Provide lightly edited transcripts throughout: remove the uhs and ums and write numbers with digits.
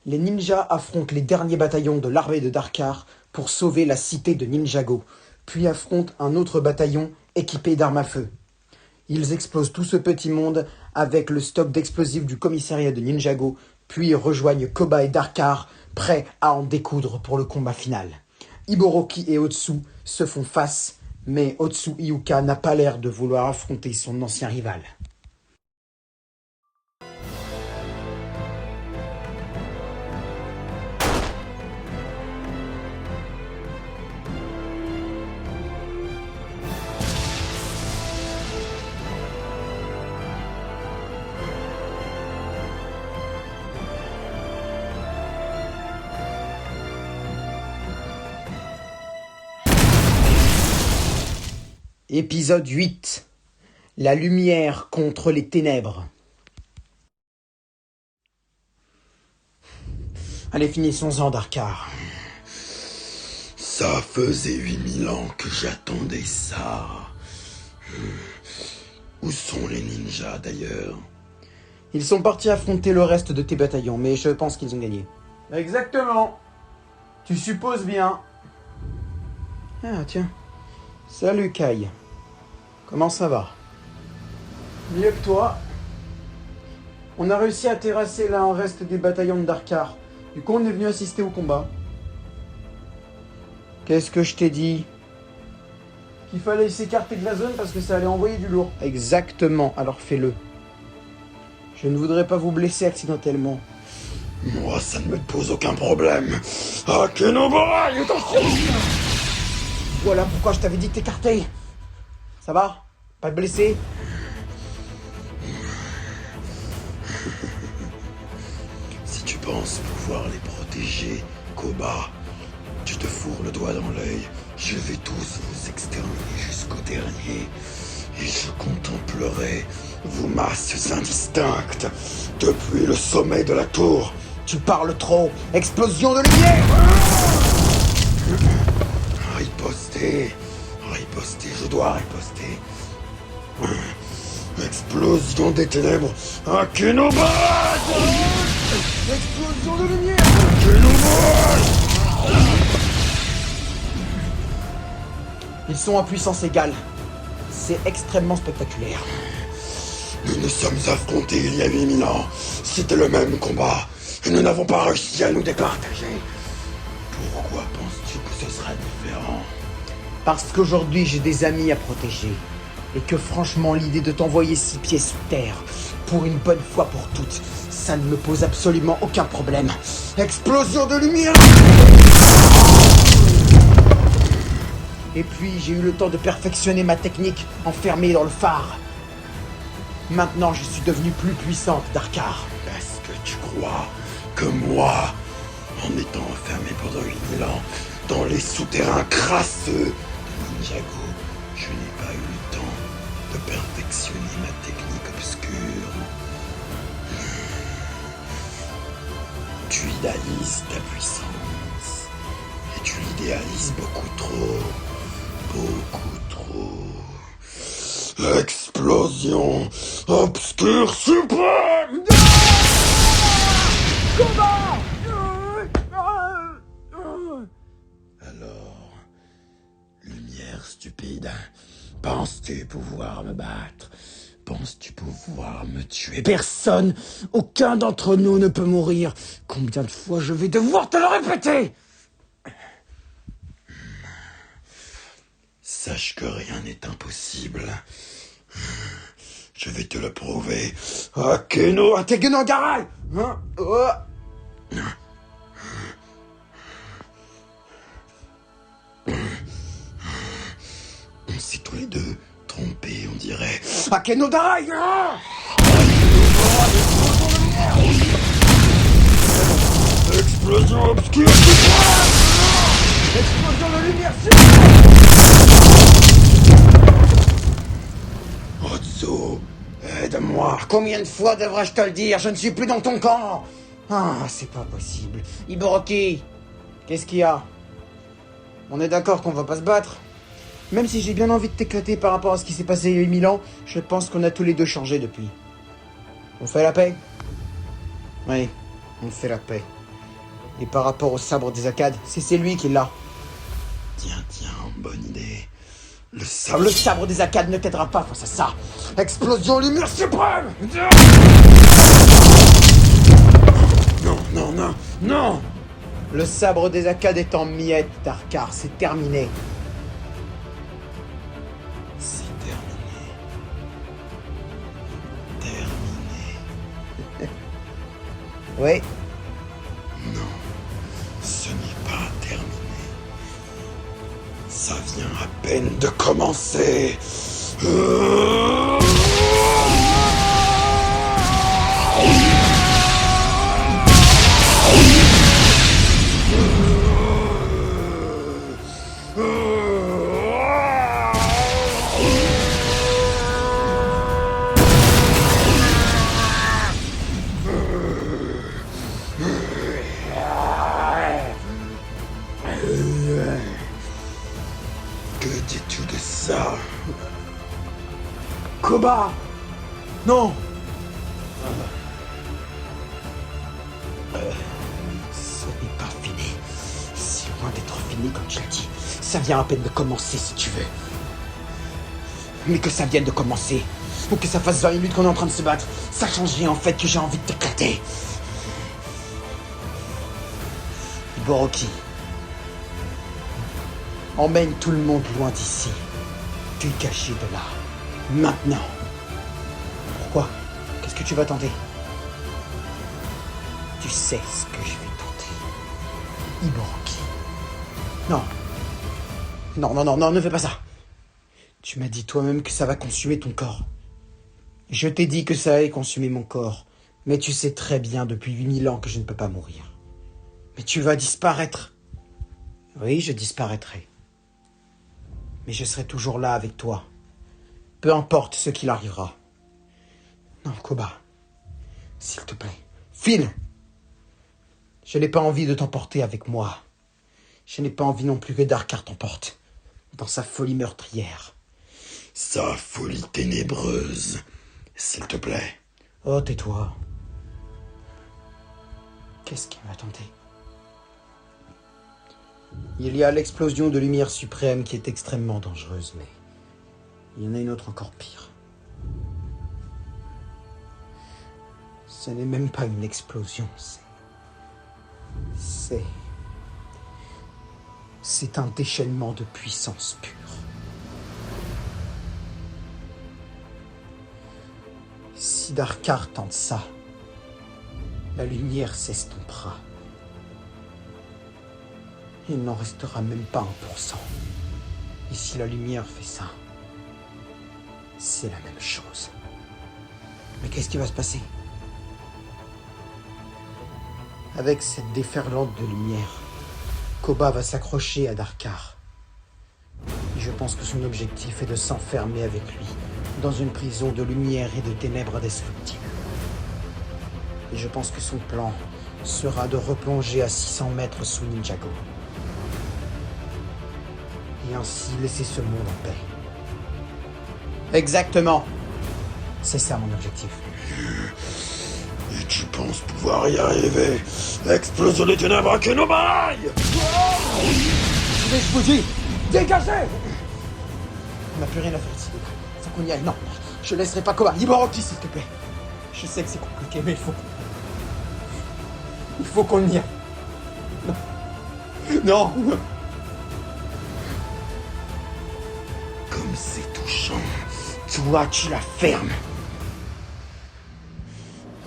Les ninjas affrontent les derniers bataillons de l'armée de Darkar pour sauver la cité de Ninjago, puis affrontent un autre bataillon équipé d'armes à feu. Ils explosent tout ce petit monde avec le stock d'explosifs du commissariat de Ninjago, puis rejoignent Koba et Darkar, prêts à en découdre pour le combat final. Iboroki et Otsu se font face, mais Otsu Hyuka n'a pas l'air de vouloir affronter son ancien rival. Épisode 8. La lumière contre les ténèbres. Allez, finissons-en, Darkar. Ça faisait 8000 ans que j'attendais ça. Où sont les ninjas, d'ailleurs? Ils sont partis affronter le reste de tes bataillons, mais je pense qu'ils ont gagné. Exactement. Tu supposes bien. Ah, tiens. Salut, Kai. Comment ça va? Mieux que toi. On a réussi à terrasser là un reste des bataillons de Darkar. Du coup, on est venu assister au combat. Qu'est-ce que je t'ai dit? Qu'il fallait s'écarter de la zone parce que ça allait envoyer du lourd. Exactement, alors fais-le. Je ne voudrais pas vous blesser accidentellement. Moi, ça ne me pose aucun problème. Akenobara, attention! Voilà pourquoi je t'avais dit de t'écarter. Ça va? Pas de blessé? Si tu penses pouvoir les protéger, Koba, tu te fourres le doigt dans l'œil. Je vais tous vous exterminer jusqu'au dernier. Et je contemplerai vos masses indistinctes depuis le sommet de la tour. Tu parles trop. Explosion de lumière! Riposter, je dois riposter. Explosion des ténèbres, Akenobara! Explosion de lumière! Akenobara! Ils sont en puissance égale. C'est extrêmement spectaculaire. Nous nous sommes affrontés il y a 8000 ans. C'était le même combat. Et nous n'avons pas réussi à nous départager. Pourquoi penses-tu que ce sera différent? Parce qu'aujourd'hui j'ai des amis à protéger. Et que franchement l'idée de t'envoyer 6 pieds sous terre, pour une bonne fois pour toutes, ça ne me pose absolument aucun problème. Explosion de lumière! Et puis j'ai eu le temps de perfectionner ma technique enfermée dans le phare. Maintenant je suis devenu plus puissante, Darkar. Est-ce que tu crois que moi, en étant enfermé pendant 8000 ans dans les souterrains crasseux de Ninjago, je n'ai pas eu le temps de perfectionner ma technique obscure? Tu idéalises ta puissance. Et tu l'idéalises beaucoup trop. Beaucoup trop. Explosion obscure suprême! Combat! Alors, lumière stupide, penses-tu pouvoir me battre? Penses-tu pouvoir me tuer? Personne, aucun d'entre nous ne peut mourir. Combien de fois je vais devoir te le répéter? Sache que rien n'est impossible. Je vais te le prouver. Ategenagarai! Hein? On s'est tous les deux trompés, on dirait. Akenodarai! Explosion obscure! Explosion de lumière! Otsu, aide-moi. Combien de fois devrais-je te le dire? Je ne suis plus dans ton camp! Ah, c'est pas possible. Iboroki! Qu'est-ce qu'il y a? On est d'accord qu'on va pas se battre? Même si j'ai bien envie de t'éclater par rapport à ce qui s'est passé il y a 8000 ans, je pense qu'on a tous les deux changé depuis. On fait la paix? Oui, on fait la paix. Et par rapport au sabre des Akkad, c'est lui qui l'a. Tiens, bonne idée. Le sabre des Akkad ne t'aidera pas face à ça. Explosion lumière suprême. Non. Le sabre des Akkad est en miettes, Darkar, c'est terminé. C'est terminé. Oui. Non, ce n'est pas terminé. Ça vient à peine de commencer. Que dis-tu de ça? Koba! Non! Ce n'est pas fini. Si loin d'être fini, comme tu l'as dit. Ça vient à peine de commencer, si tu veux. Mais que ça vienne de commencer, ou que ça fasse 20 minutes qu'on est en train de se battre, ça change rien en fait que j'ai envie de t'éclater. Iboroki. Emmène tout le monde loin d'ici. Dégagez de là. Maintenant. Pourquoi? Qu'est-ce que tu vas tenter? Tu sais ce que je vais tenter. Iboroki. Non. Non, ne fais pas ça. Tu m'as dit toi-même que ça va consumer ton corps. Je t'ai dit que ça allait consumer mon corps. Mais tu sais très bien depuis 8000 ans que je ne peux pas mourir. Mais tu vas disparaître. Oui, je disparaîtrai. Mais je serai toujours là avec toi. Peu importe ce qu'il arrivera. Non, Koba. S'il te plaît. File! Je n'ai pas envie de t'emporter avec moi. Je n'ai pas envie non plus que Darkar t'emporte. Dans sa folie meurtrière. Sa folie ténébreuse. S'il te plaît. Oh, tais-toi. Qu'est-ce qui m'a tenté? Il y a l'explosion de lumière suprême qui est extrêmement dangereuse, mais il y en a une autre encore pire. Ce n'est même pas une explosion, c'est un déchaînement de puissance pure. Si Darkar tente ça, la lumière s'estompera. Il n'en restera même pas 1%. Et si la lumière fait ça, c'est la même chose. Mais qu'est-ce qui va se passer? Avec cette déferlante de lumière, Koba va s'accrocher à Darkar. Et je pense que son objectif est de s'enfermer avec lui dans une prison de lumière et de ténèbres indestructibles. Et je pense que son plan sera de replonger à 600 mètres sous Ninjago. Et ainsi laisser ce monde en paix. Exactement. C'est ça mon objectif. Et tu penses pouvoir y arriver? Explosion des ténèbres à Kenobai! Je vais exploser! Dégagez! On n'a plus rien à faire ici, les gars. Faut qu'on y aille. Non, je laisserai pas Koba. Iboroki, s'il te plaît. Je sais que c'est compliqué, mais il faut qu'on y aille. Non. Comme c'est touchant. Toi, tu la fermes.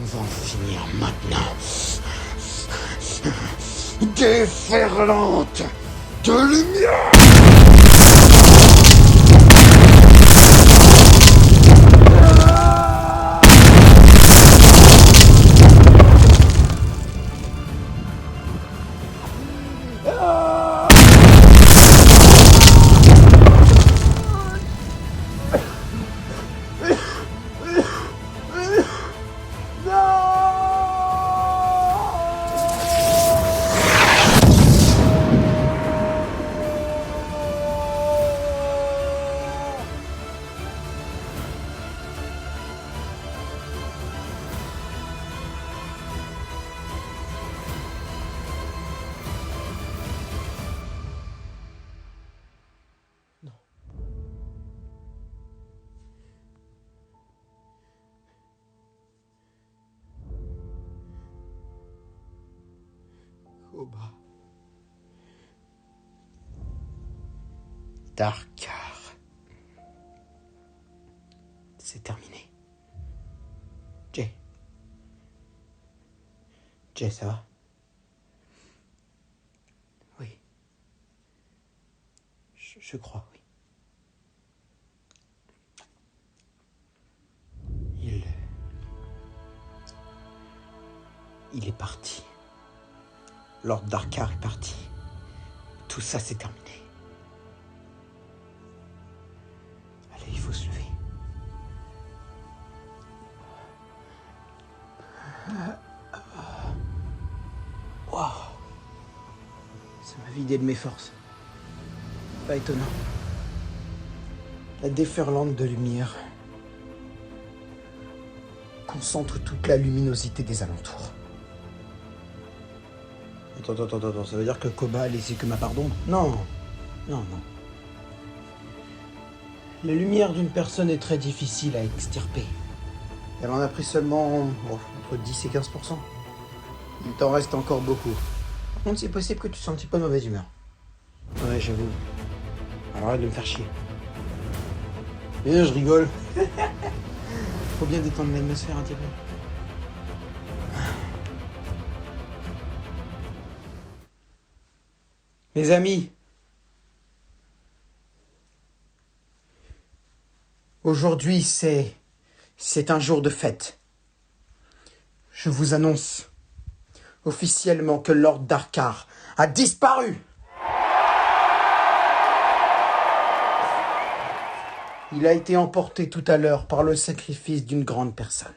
On va en finir maintenant. Déferlante de lumière! Koba. Darkar. C'est terminé. Jay. Jay, ça va? Oui. Je crois, oui. Il est parti. Lord Darkar est parti. Tout ça, c'est terminé. Allez, il faut se lever. Wow. Ça m'a vidé de mes forces. Pas étonnant. La déferlante de lumière concentre toute la luminosité des alentours. Attends, ça veut dire que Koba a laissé que ma part d'ombre? Non. La lumière d'une personne est très difficile à extirper. Elle en a pris seulement entre 10 et 15%. Il t'en reste encore beaucoup. Par contre, c'est possible que tu sois un petit peu de mauvaise humeur. Ouais, j'avoue. Alors arrête de me faire chier. Et je rigole. Faut bien détendre l'atmosphère un petit peu. Mes amis, aujourd'hui c'est un jour de fête. Je vous annonce officiellement que Lord Darkar a disparu. Il a été emporté tout à l'heure par le sacrifice d'une grande personne.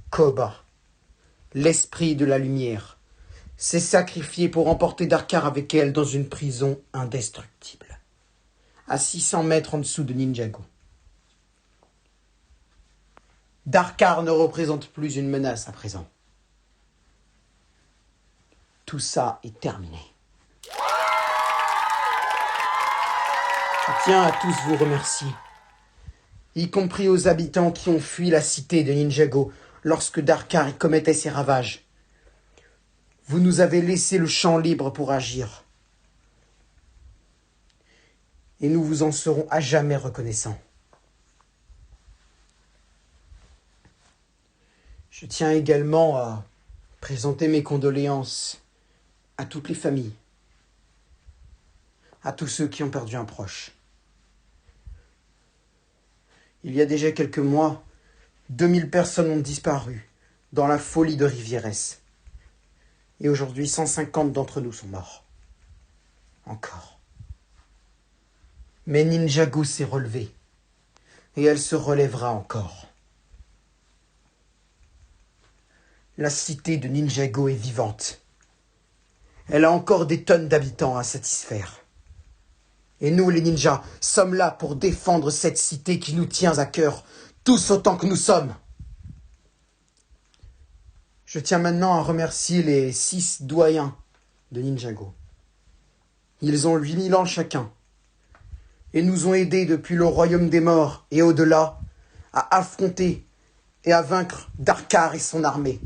Koba, l'esprit de la lumière, s'est sacrifié pour emporter Darkar avec elle dans une prison indestructible, à 600 mètres en dessous de Ninjago. Darkar ne représente plus une menace à présent. Tout ça est terminé. Je tiens à tous vous remercier, y compris aux habitants qui ont fui la cité de Ninjago lorsque Darkar y commettait ses ravages. Vous nous avez laissé le champ libre pour agir. Et nous vous en serons à jamais reconnaissants. Je tiens également à présenter mes condoléances à toutes les familles, à tous ceux qui ont perdu un proche. Il y a déjà quelques mois, 2000 personnes ont disparu dans la folie de Rivieres. Et aujourd'hui, 150 d'entre nous sont morts. Encore. Mais Ninjago s'est relevée. Et elle se relèvera encore. La cité de Ninjago est vivante. Elle a encore des tonnes d'habitants à satisfaire. Et nous, les ninjas, sommes là pour défendre cette cité qui nous tient à cœur, tous autant que nous sommes. Je tiens maintenant à remercier les 6 doyens de Ninjago. Ils ont 8000 ans chacun et nous ont aidés depuis le royaume des morts et au-delà à affronter et à vaincre Darkar et son armée.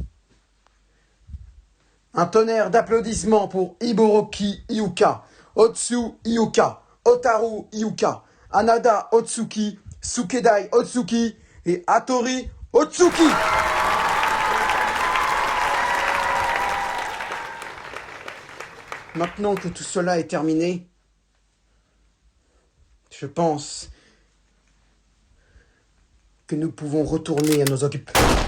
Un tonnerre d'applaudissements pour Iboroki Iuka, Otsu Iuka, Otaru Iuka, Anada Otsuki, Sukedai Otsuki et Hattori Otsuki. Maintenant que tout cela est terminé, je pense que nous pouvons retourner à nos occupations.